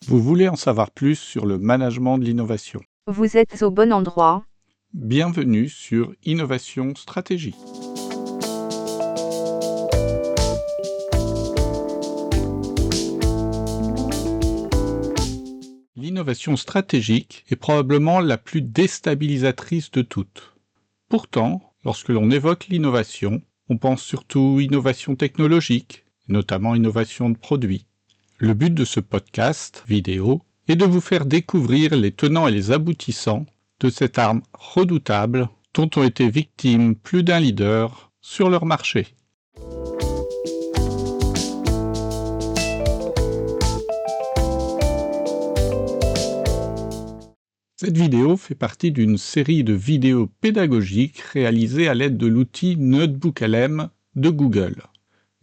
Vous voulez en savoir plus sur le management de l'innovation. Vous êtes au bon endroit. Bienvenue sur Innovation Stratégie. L'innovation stratégique est probablement la plus déstabilisatrice de toutes. Pourtant, lorsque l'on évoque l'innovation, on pense surtout innovation technologique, notamment innovation de produits. Le but de ce podcast vidéo est de vous faire découvrir les tenants et les aboutissants de cette arme redoutable dont ont été victimes plus d'un leader sur leur marché. Cette vidéo fait partie d'une série de vidéos pédagogiques réalisées à l'aide de l'outil NotebookLM de Google,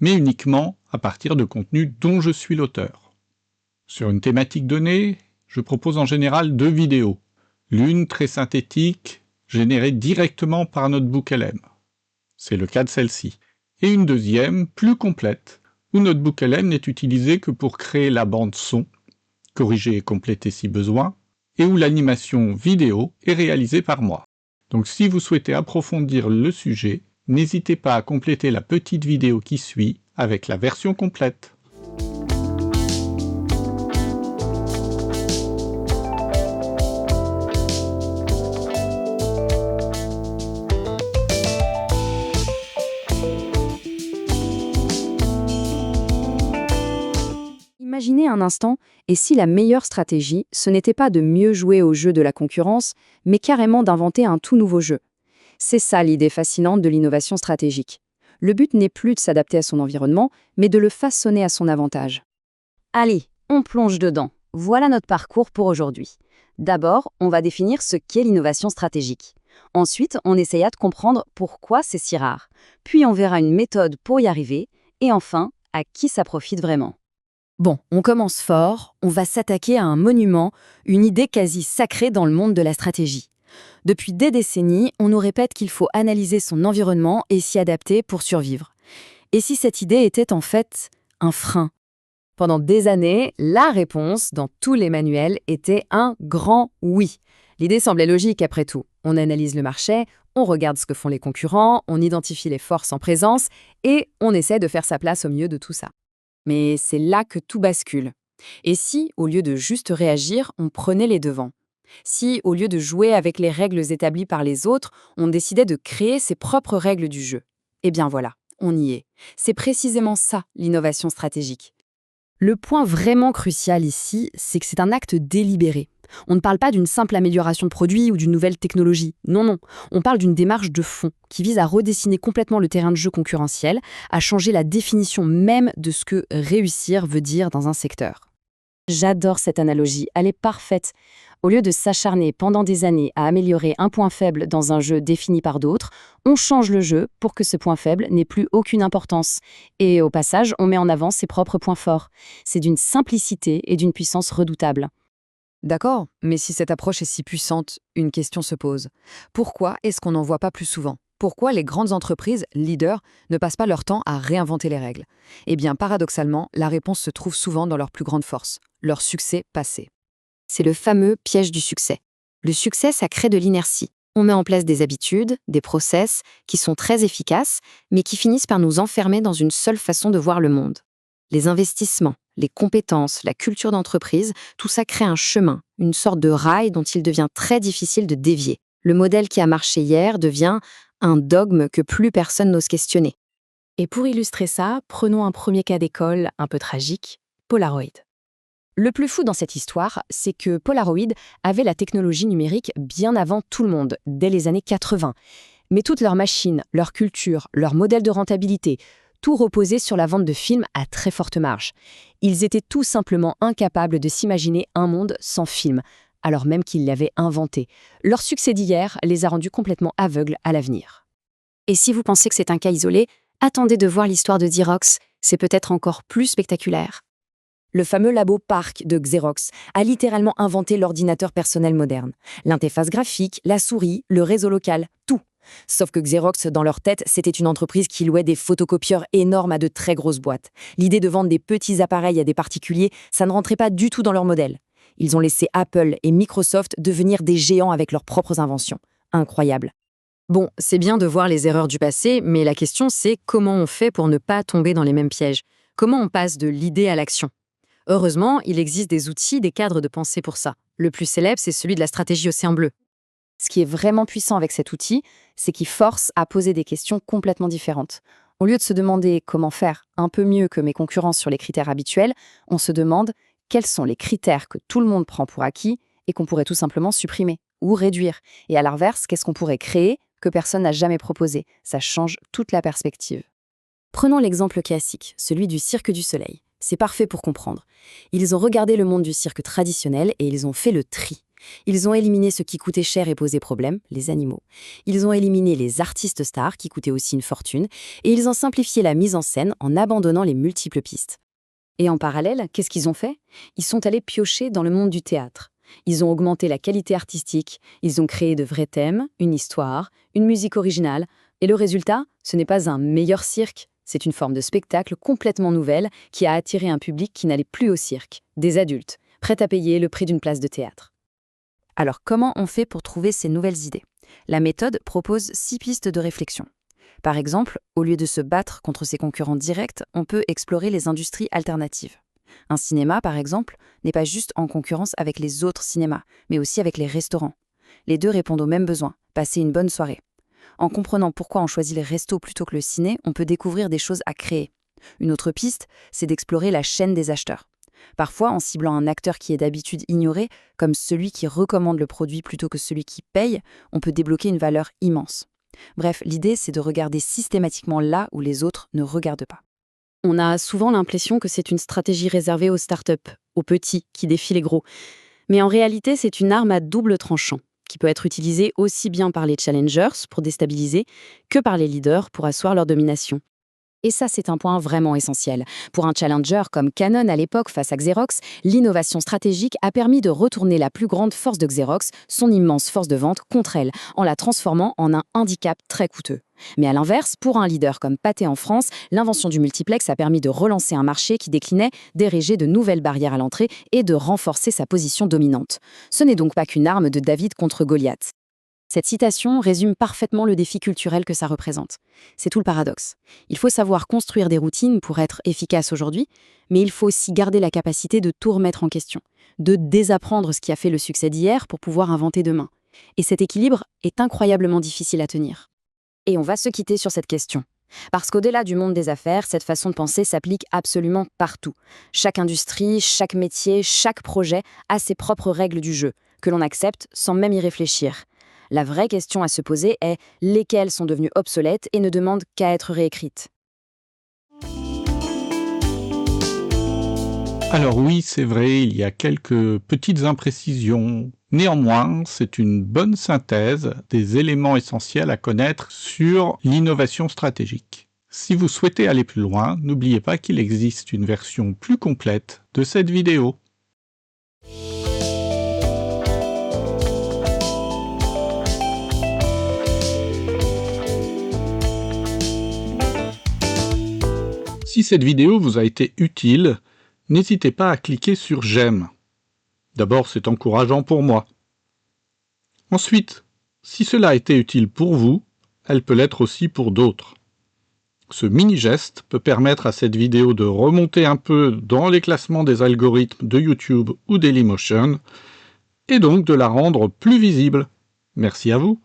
mais uniquement à partir de contenus dont je suis l'auteur. Sur une thématique donnée, je propose en général 2 vidéos, l'une très synthétique, générée directement par NotebookLM. C'est le cas de celle-ci. Et une deuxième, plus complète, où NotebookLM n'est utilisé que pour créer la bande son, corriger et compléter si besoin, et où l'animation vidéo est réalisée par moi. Donc si vous souhaitez approfondir le sujet, n'hésitez pas à compléter la petite vidéo qui suit avec la version complète. Imaginez un instant, et si la meilleure stratégie, ce n'était pas de mieux jouer au jeu de la concurrence, mais carrément d'inventer un tout nouveau jeu. C'est ça l'idée fascinante de l'innovation stratégique. Le but n'est plus de s'adapter à son environnement, mais de le façonner à son avantage. Allez, on plonge dedans. Voilà notre parcours pour aujourd'hui. D'abord, on va définir ce qu'est l'innovation stratégique. Ensuite, on essayera de comprendre pourquoi c'est si rare. Puis on verra une méthode pour y arriver. Et enfin, à qui ça profite vraiment. Bon, on commence fort, on va s'attaquer à un monument, une idée quasi sacrée dans le monde de la stratégie. Depuis des décennies, on nous répète qu'il faut analyser son environnement et s'y adapter pour survivre. Et si cette idée était en fait un frein ? Pendant des années, la réponse dans tous les manuels était un grand oui. L'idée semblait logique après tout. On analyse le marché, on regarde ce que font les concurrents, on identifie les forces en présence et on essaie de faire sa place au milieu de tout ça. Mais c'est là que tout bascule. Et si, au lieu de juste réagir, on prenait les devants ? Si, au lieu de jouer avec les règles établies par les autres, on décidait de créer ses propres règles du jeu ? Eh bien voilà, on y est. C'est précisément ça, l'innovation stratégique. Le point vraiment crucial ici, c'est que c'est un acte délibéré. On ne parle pas d'une simple amélioration de produit ou d'une nouvelle technologie. Non. On parle d'une démarche de fond qui vise à redessiner complètement le terrain de jeu concurrentiel, à changer la définition même de ce que réussir veut dire dans un secteur. J'adore cette analogie, elle est parfaite. Au lieu de s'acharner pendant des années à améliorer un point faible dans un jeu défini par d'autres, on change le jeu pour que ce point faible n'ait plus aucune importance. Et au passage, on met en avant ses propres points forts. C'est d'une simplicité et d'une puissance redoutables. D'accord, mais si cette approche est si puissante, une question se pose. Pourquoi est-ce qu'on n'en voit pas plus souvent ? Pourquoi les grandes entreprises, leaders, ne passent pas leur temps à réinventer les règles ? Eh bien, paradoxalement, la réponse se trouve souvent dans leur plus grande force, leur succès passé. C'est le fameux piège du succès. Le succès, ça crée de l'inertie. On met en place des habitudes, des process qui sont très efficaces, mais qui finissent par nous enfermer dans une seule façon de voir le monde. Les investissements, les compétences, la culture d'entreprise, tout ça crée un chemin, une sorte de rail dont il devient très difficile de dévier. Le modèle qui a marché hier devient un dogme que plus personne n'ose questionner. Et pour illustrer ça, prenons un premier cas d'école un peu tragique, Polaroid. Le plus fou dans cette histoire, c'est que Polaroid avait la technologie numérique bien avant tout le monde, dès les années 80. Mais toutes leurs machines, leur culture, leur modèle de rentabilité, tout reposait sur la vente de films à très forte marge. Ils étaient tout simplement incapables de s'imaginer un monde sans films, alors même qu'ils l'avaient inventé. Leur succès d'hier les a rendus complètement aveugles à l'avenir. Et si vous pensez que c'est un cas isolé, attendez de voir l'histoire de Xerox, c'est peut-être encore plus spectaculaire. Le fameux labo Parc de Xerox a littéralement inventé l'ordinateur personnel moderne. L'interface graphique, la souris, le réseau local, tout. Sauf que Xerox, dans leur tête, c'était une entreprise qui louait des photocopieurs énormes à de très grosses boîtes. L'idée de vendre des petits appareils à des particuliers, ça ne rentrait pas du tout dans leur modèle. Ils ont laissé Apple et Microsoft devenir des géants avec leurs propres inventions. Incroyable. Bon, c'est bien de voir les erreurs du passé, mais la question c'est comment on fait pour ne pas tomber dans les mêmes pièges? Comment on passe de l'idée à l'action? Heureusement, il existe des outils, des cadres de pensée pour ça. Le plus célèbre, c'est celui de la stratégie Océan Bleu. Ce qui est vraiment puissant avec cet outil, c'est qu'il force à poser des questions complètement différentes. Au lieu de se demander comment faire un peu mieux que mes concurrents sur les critères habituels, on se demande quels sont les critères que tout le monde prend pour acquis et qu'on pourrait tout simplement supprimer ou réduire. Et à l'inverse, qu'est-ce qu'on pourrait créer que personne n'a jamais proposé? Ça change toute la perspective. Prenons l'exemple classique, celui du Cirque du Soleil. C'est parfait pour comprendre. Ils ont regardé le monde du cirque traditionnel et ils ont fait le tri. Ils ont éliminé ce qui coûtait cher et posait problème, les animaux. Ils ont éliminé les artistes stars qui coûtaient aussi une fortune et ils ont simplifié la mise en scène en abandonnant les multiples pistes. Et en parallèle, qu'est-ce qu'ils ont fait? Ils sont allés piocher dans le monde du théâtre. Ils ont augmenté la qualité artistique, ils ont créé de vrais thèmes, une histoire, une musique originale. Et le résultat, ce n'est pas un meilleur cirque, c'est une forme de spectacle complètement nouvelle qui a attiré un public qui n'allait plus au cirque, des adultes, prêts à payer le prix d'une place de théâtre. Alors comment on fait pour trouver ces nouvelles idées? La méthode propose 6 pistes de réflexion. Par exemple, au lieu de se battre contre ses concurrents directs, on peut explorer les industries alternatives. Un cinéma, par exemple, n'est pas juste en concurrence avec les autres cinémas, mais aussi avec les restaurants. Les deux répondent aux mêmes besoins, passer une bonne soirée. En comprenant pourquoi on choisit les restos plutôt que le ciné, on peut découvrir des choses à créer. Une autre piste, c'est d'explorer la chaîne des acheteurs. Parfois, en ciblant un acteur qui est d'habitude ignoré, comme celui qui recommande le produit plutôt que celui qui paye, on peut débloquer une valeur immense. Bref, l'idée, c'est de regarder systématiquement là où les autres ne regardent pas. On a souvent l'impression que c'est une stratégie réservée aux startups, aux petits, qui défient les gros. Mais en réalité, c'est une arme à double tranchant, qui peut être utilisée aussi bien par les challengers pour déstabiliser que par les leaders pour asseoir leur domination. Et ça, c'est un point vraiment essentiel. Pour un challenger comme Canon à l'époque face à Xerox, l'innovation stratégique a permis de retourner la plus grande force de Xerox, son immense force de vente, contre elle, en la transformant en un handicap très coûteux. Mais à l'inverse, pour un leader comme Pathé en France, l'invention du multiplex a permis de relancer un marché qui déclinait, d'ériger de nouvelles barrières à l'entrée et de renforcer sa position dominante. Ce n'est donc pas qu'une arme de David contre Goliath. Cette citation résume parfaitement le défi culturel que ça représente. C'est tout le paradoxe. Il faut savoir construire des routines pour être efficace aujourd'hui, mais il faut aussi garder la capacité de tout remettre en question, de désapprendre ce qui a fait le succès d'hier pour pouvoir inventer demain. Et cet équilibre est incroyablement difficile à tenir. Et on va se quitter sur cette question. Parce qu'au-delà du monde des affaires, cette façon de penser s'applique absolument partout. Chaque industrie, chaque métier, chaque projet a ses propres règles du jeu, que l'on accepte sans même y réfléchir. La vraie question à se poser est lesquelles sont devenues obsolètes et ne demandent qu'à être réécrites. Alors oui, c'est vrai, il y a quelques petites imprécisions. Néanmoins, c'est une bonne synthèse des éléments essentiels à connaître sur l'innovation stratégique. Si vous souhaitez aller plus loin, n'oubliez pas qu'il existe une version plus complète de cette vidéo. Si cette vidéo vous a été utile, n'hésitez pas à cliquer sur « J'aime ». D'abord, c'est encourageant pour moi. Ensuite, si cela a été utile pour vous, elle peut l'être aussi pour d'autres. Ce mini-geste peut permettre à cette vidéo de remonter un peu dans les classements des algorithmes de YouTube ou Dailymotion, et donc de la rendre plus visible. Merci à vous.